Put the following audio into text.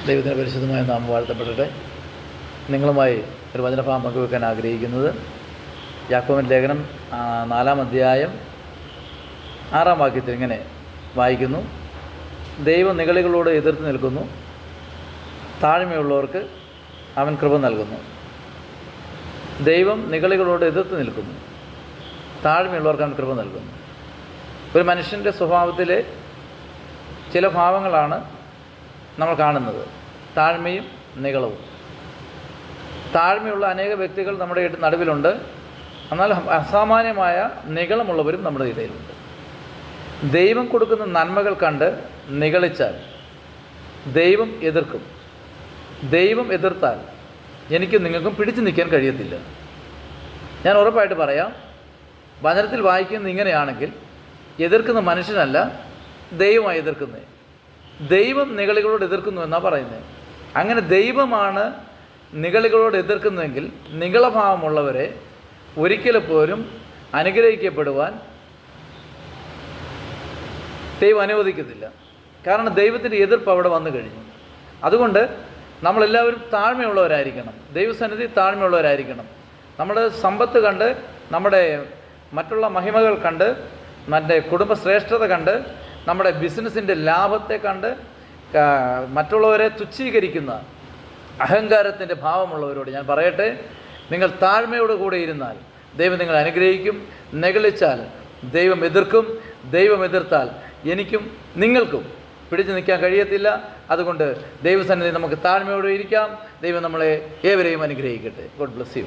ദൈവത്തിൻ്റെ പരിശുദ്ധമായ നാമം വാഴ്ത്തപ്പെടട്ടെ. നിങ്ങളുമായി ഒരു വചനഭാഗം പങ്കുവെക്കാൻ ആഗ്രഹിക്കുന്നത് യാക്കോബിൻ്റെ ലേഖനം 4-ാം അധ്യായം 6-ാം വാക്യത്തിൽ ഇങ്ങനെ വായിക്കുന്നു: ദൈവം നിഗളികളോട് എതിർത്ത് നിൽക്കുന്നു, താഴ്മയുള്ളവർക്ക് അവൻ കൃപ നൽകുന്നു. ദൈവം നിഗളികളോട് എതിർത്ത് നിൽക്കുന്നു, താഴ്മയുള്ളവർക്ക് അവൻ കൃപ നൽകുന്നു. ഒരു മനുഷ്യൻ്റെ സ്വഭാവത്തിലെ ചില ഭാവങ്ങളാണ് നമ്മൾ കാണുന്നത്: താഴ്മയും നിഗളവും. താഴ്മയുള്ള അനേക വ്യക്തികൾ നമ്മുടെ നടുവിലുണ്ട്, എന്നാൽ അസാമാന്യമായ നിഗളമുള്ളവരും നമ്മുടെ ഇടയിലുണ്ട്. ദൈവം കൊടുക്കുന്ന നന്മകൾ കണ്ട് നിഗളിച്ചാൽ ദൈവം എതിർക്കും. ദൈവം എതിർത്താൽ എനിക്കും നിങ്ങൾക്കും പിടിച്ചു നിൽക്കാൻ കഴിയത്തില്ല. ഞാൻ ഉറപ്പായിട്ട് പറയാം, വചനത്തിൽ വായിക്കുന്നത് ഇങ്ങനെയാണെങ്കിൽ എതിർക്കുന്ന മനുഷ്യനല്ല, ദൈവമായി എതിർക്കുന്നത്. ദൈവം നിഗളികളോട് എതിർക്കുന്നു എന്നാണ് പറയുന്നത്. അങ്ങനെ ദൈവമാണ് നിഗളികളോട് എതിർക്കുന്നതെങ്കിൽ നിഗളഭാവമുള്ളവരെ ഒരിക്കലും പോലും അനുഗ്രഹിക്കപ്പെടുവാൻ ദൈവം അനുവദിക്കത്തില്ല. കാരണം ദൈവത്തിൻ്റെ എതിർപ്പ് അവിടെ വന്നു കഴിഞ്ഞു. അതുകൊണ്ട് നമ്മളെല്ലാവരും താഴ്മയുള്ളവരായിരിക്കണം, ദൈവസന്നിധി താഴ്മയുള്ളവരായിരിക്കണം. നമ്മുടെ സമ്പത്ത് കണ്ട്, നമ്മുടെ മറ്റുള്ള മഹിമകൾ കണ്ട്, മറ്റേ കുടുംബശ്രേഷ്ഠത കണ്ട്, നമ്മുടെ ബിസിനസ്സിൻ്റെ ലാഭത്തെ കണ്ട് മറ്റുള്ളവരെ തുച്ഛീകരിക്കുന്ന അഹങ്കാരത്തിൻ്റെ ഭാവമുള്ളവരോട് ഞാൻ പറയട്ടെ, നിങ്ങൾ താഴ്മയോട് കൂടെ ഇരുന്നാൽ ദൈവം നിങ്ങളെ അനുഗ്രഹിക്കും. നിഗളിച്ചാൽ ദൈവം എതിർക്കും. ദൈവം എതിർത്താൽ എനിക്കും നിങ്ങൾക്കും പിടിച്ചു നിൽക്കാൻ കഴിയത്തില്ല. അതുകൊണ്ട് ദൈവസന്നിധി നമുക്ക് താഴ്മയോടെ ഇരിക്കാം. ദൈവം നമ്മളെ ഏവരെയും അനുഗ്രഹിക്കട്ടെ. God bless you.